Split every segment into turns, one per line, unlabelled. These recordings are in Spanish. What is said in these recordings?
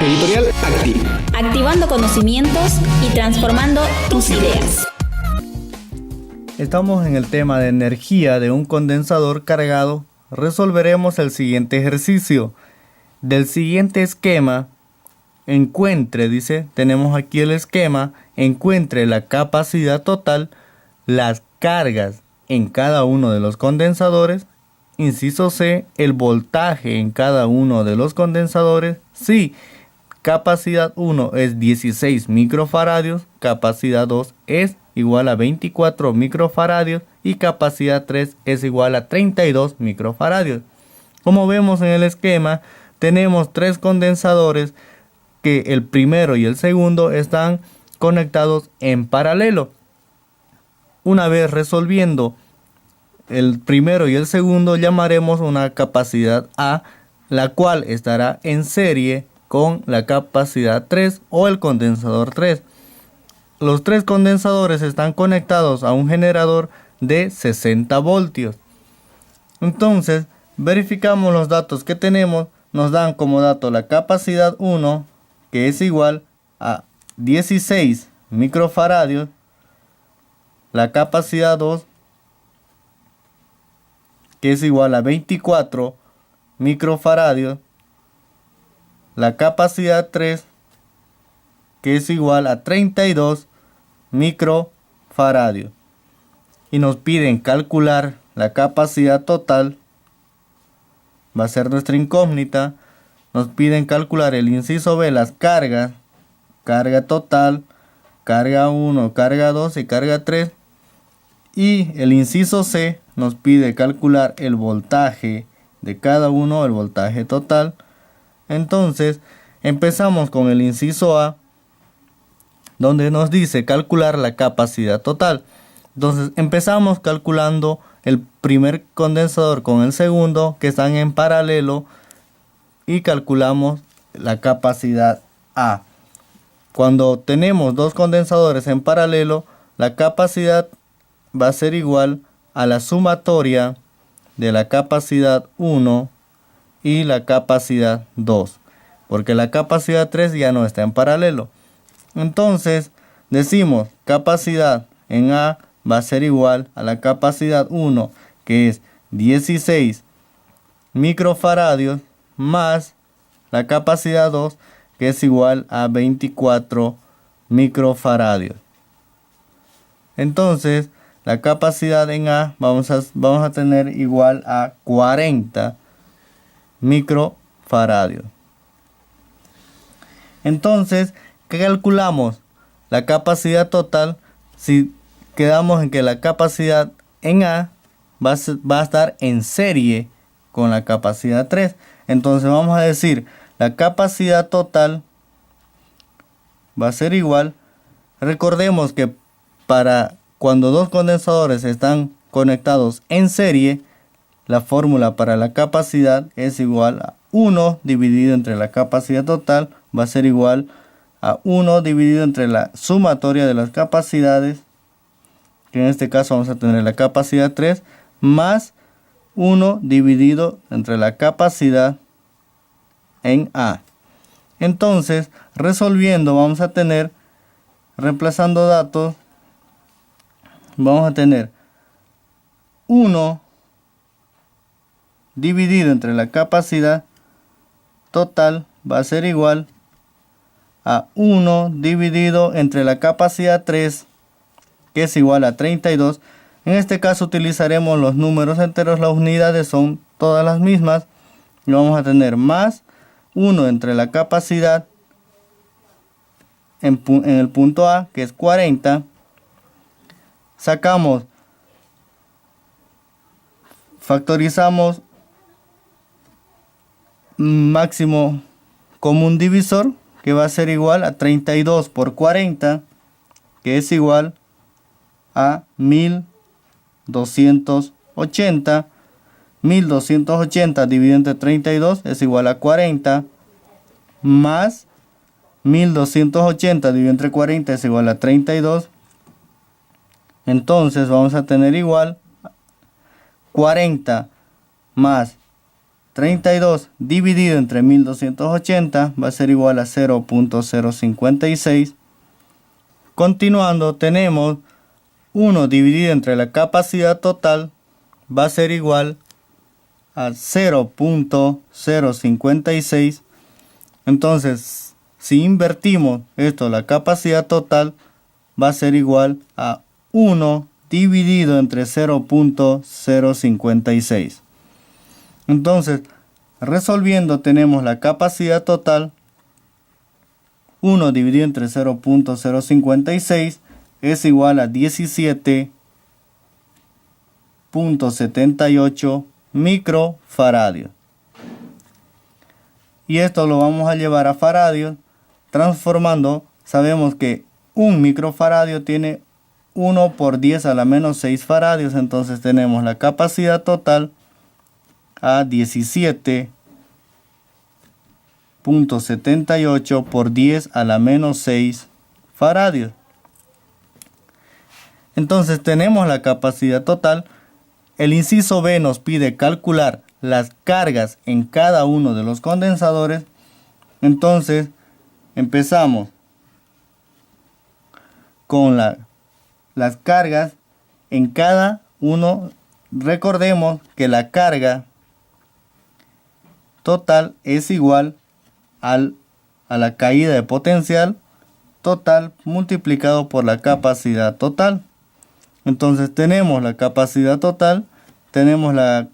Editorial Acti.
Activando conocimientos y transformando tus ideas.
Estamos en el tema de energía de un condensador cargado. Resolveremos el siguiente ejercicio. Del siguiente esquema, tenemos aquí el esquema, encuentre la capacidad total, las cargas en cada uno de los condensadores. Inciso C, el voltaje en cada uno de los condensadores. Si capacidad 1 es 16 microfaradios, capacidad 2 es igual a 24 microfaradios y capacidad 3 es igual a 32 microfaradios. Como vemos en el esquema, tenemos tres condensadores que el primero y el segundo están conectados en paralelo. Una vez resolviendo el primero y el segundo, llamaremos una capacidad A, la cual estará en serie con la capacidad 3 o el condensador 3. Los tres condensadores están conectados a un generador de 60 voltios. Entonces, verificamos los datos que tenemos. Nos dan como dato la capacidad 1, que es igual a 16 microfaradios. La capacidad 2, que es igual a 24 microfaradios. La capacidad 3, que es igual a 32 microfaradios. Y nos piden calcular la capacidad total. Va a ser nuestra incógnita. Nos piden calcular el inciso B, las cargas. Carga total, carga 1, carga 2 y carga 3. Y el inciso C nos pide calcular el voltaje de cada uno, el voltaje total. Entonces, empezamos con el inciso A, donde nos dice calcular la capacidad total. Entonces, empezamos calculando el primer condensador con el segundo, que están en paralelo, y calculamos la capacidad A. Cuando tenemos dos condensadores en paralelo, la capacidad va a ser igual a la sumatoria de la capacidad 1 y la capacidad 2, porque la capacidad 3 ya no está en paralelo. Entonces decimos capacidad en A va a ser igual a la capacidad 1, que es 16 microfaradios, más la capacidad 2, que es igual a 24 microfaradios. Entonces la capacidad en A vamos a tener igual a 40 microfaradios. Entonces, ¿qué calculamos? La capacidad total, si quedamos en que la capacidad en A va a estar en serie con la capacidad 3. Entonces vamos a decir, la capacidad total va a ser igual. Recordemos que para cuando dos condensadores están conectados en serie, la fórmula para la capacidad es igual a 1 dividido entre la capacidad total, va a ser igual a 1 dividido entre la sumatoria de las capacidades, que en este caso vamos a tener la capacidad 3, más 1 dividido entre la capacidad en A. Entonces, resolviendo, vamos a tener, reemplazando datos, vamos a tener 1 dividido entre la capacidad total va a ser igual a 1 dividido entre la capacidad 3, que es igual a 32. En este caso utilizaremos los números enteros, las unidades son todas las mismas. Y vamos a tener más 1 entre la capacidad en el punto A, que es 40. Sacamos, factorizamos máximo común divisor, que va a ser igual a 32 por 40, que es igual a 1280. 1280 dividido entre 32 es igual a 40, más 1280 dividido entre 40 es igual a 32. Entonces vamos a tener igual 40 más 32 dividido entre 1280 va a ser igual a 0.056. Continuando, tenemos 1 dividido entre la capacidad total va a ser igual a 0.056. Entonces, si invertimos esto, la capacidad total va a ser igual a 1 dividido entre 0.056. Entonces, resolviendo tenemos la capacidad total. 1 dividido entre 0.056 es igual a 17.78 microfaradios. Y esto lo vamos a llevar a faradios, transformando. Sabemos que un microfaradio tiene 1 por 10 a la menos 6 faradios. Entonces tenemos la capacidad total a 17.78 por 10 a la menos 6 faradios. Entonces tenemos la capacidad total. El inciso B nos pide calcular las cargas en cada uno de los condensadores. Entonces empezamos con las cargas en cada uno. Recordemos que la carga total es igual a la caída de potencial total multiplicado por la capacidad total. Entonces tenemos la capacidad total, tenemos la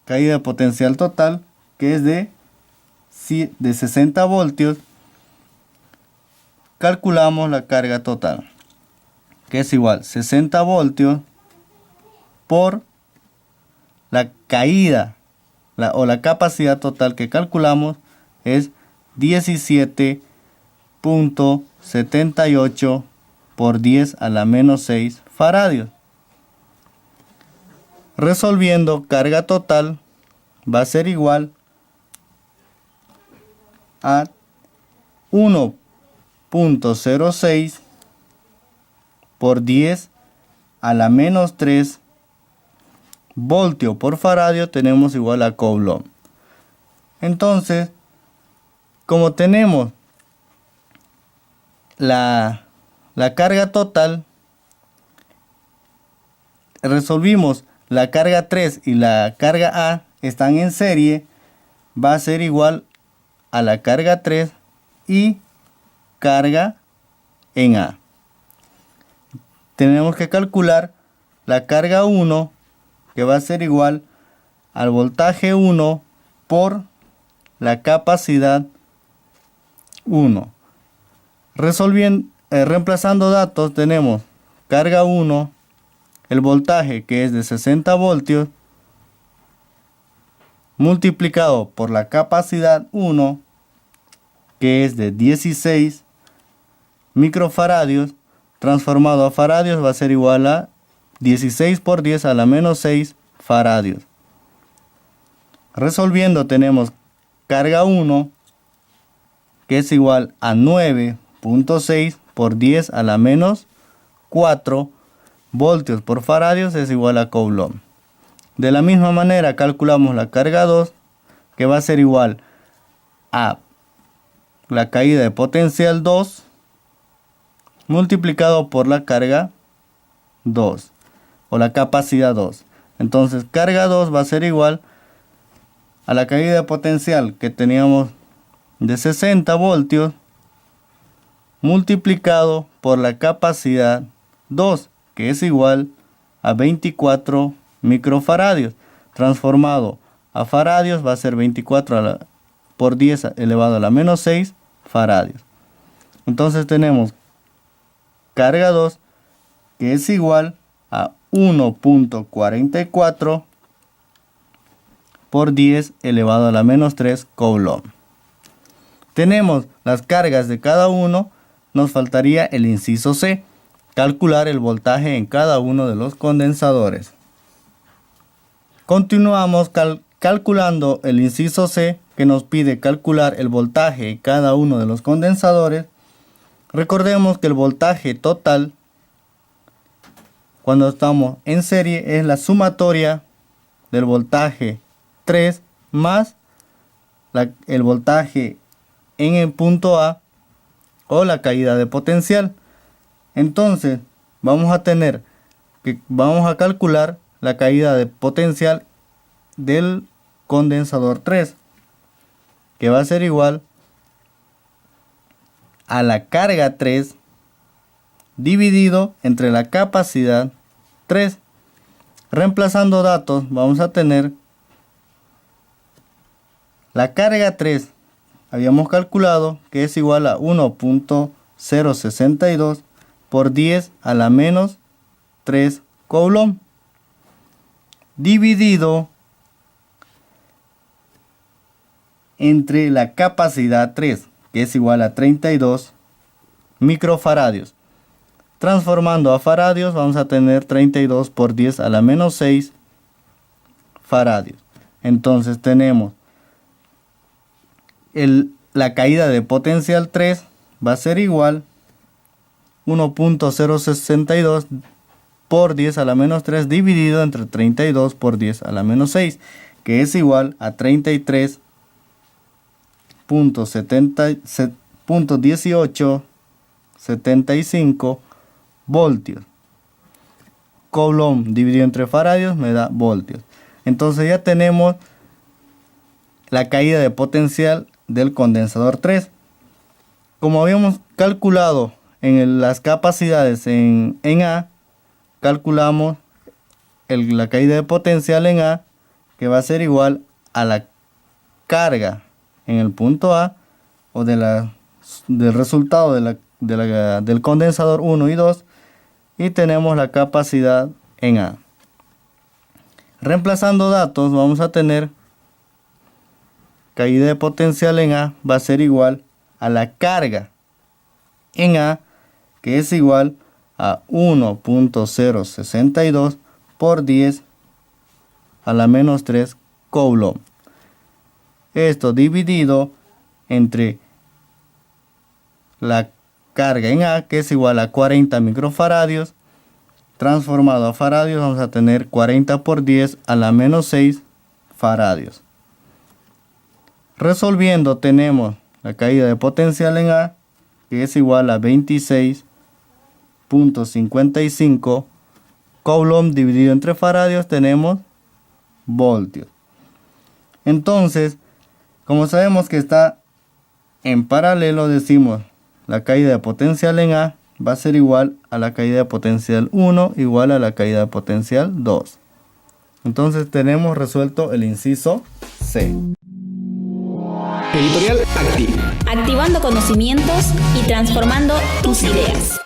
caída de potencial total, que es de 60 voltios. Calculamos la carga total, que es igual 60 voltios por la caída o la capacidad total que calculamos es 17.78 por 10 a la menos 6 faradios. Resolviendo, carga total va a ser igual a 1.06 por 10 a la menos 3 voltio por faradio. Tenemos igual a Coulomb. Entonces, como tenemos la carga total, resolvimos la carga 3 y la carga A están en serie, va a ser igual a la carga 3 y carga en A. Tenemos que calcular la carga 1, que va a ser igual al voltaje 1 por la capacidad 1. Reemplazando datos, tenemos carga 1, el voltaje, que es de 60 voltios, multiplicado por la capacidad 1, que es de 16 microfaradios, transformado a faradios va a ser igual a 16 por 10 a la menos 6 faradios. Resolviendo tenemos carga 1, que es igual a 9.6 por 10 a la menos 4 voltios por faradios, es igual a Coulomb. De la misma manera calculamos la carga 2, que va a ser igual a la caída de potencial 2 multiplicado por la carga 2 o la capacidad 2. Entonces carga 2 va a ser igual a la caída de potencial que teníamos de 60 voltios multiplicado por la capacidad 2, que es igual a 24 microfaradios. Transformado a faradios va a ser 24 por 10 elevado a la menos 6 faradios. Entonces tenemos carga 2, que es igual a 1.44 por 10 elevado a la menos 3 Coulomb. Tenemos las cargas de cada uno. Nos faltaría el inciso C, calcular el voltaje en cada uno de los condensadores. Continuamos calculando el inciso C, que nos pide calcular el voltaje en cada uno de los condensadores. Recordemos que el voltaje total, cuando estamos en serie, es la sumatoria del voltaje 3 más el voltaje en el punto A o la caída de potencial. Entonces vamos a calcular la caída de potencial del condensador 3, que va a ser igual a la carga 3 dividido entre la capacidad 3. Reemplazando datos, vamos a tener la carga 3. Habíamos calculado que es igual a 1.062 por 10 a la menos 3 coulomb, dividido entre la capacidad 3, que es igual a 32 microfaradios. Transformando a faradios, vamos a tener 32 por 10 a la menos 6 faradios. Entonces tenemos la caída de potencial 3 va a ser igual 1.062 por 10 a la menos 3 dividido entre 32 por 10 a la menos 6, que es igual a 33.1875 voltios. Coulomb dividido entre faradios me da voltios. Entonces ya tenemos la caída de potencial del condensador 3. Como habíamos calculado en las capacidades en A, calculamos la caída de potencial en A, que va a ser igual a la carga en el punto A o del resultado del condensador 1 y 2, y tenemos la capacidad en A. Reemplazando datos, vamos a tener caída de potencial en A va a ser igual a la carga en A, que es igual a 1.062 por 10 a la menos 3 coulomb. Esto dividido entre la carga en A, que es igual a 40 microfaradios, transformado a faradios, vamos a tener 40 por 10 a la menos 6 faradios. Resolviendo, tenemos la caída de potencial en A, que es igual a 26.55 coulomb dividido entre faradios, tenemos voltios. Entonces, como sabemos que está en paralelo, decimos la caída de potencial en A va a ser igual a la caída de potencial 1 igual a la caída de potencial 2. Entonces tenemos resuelto el inciso C.
Editorial Acti.
Activando conocimientos y transformando tus ideas.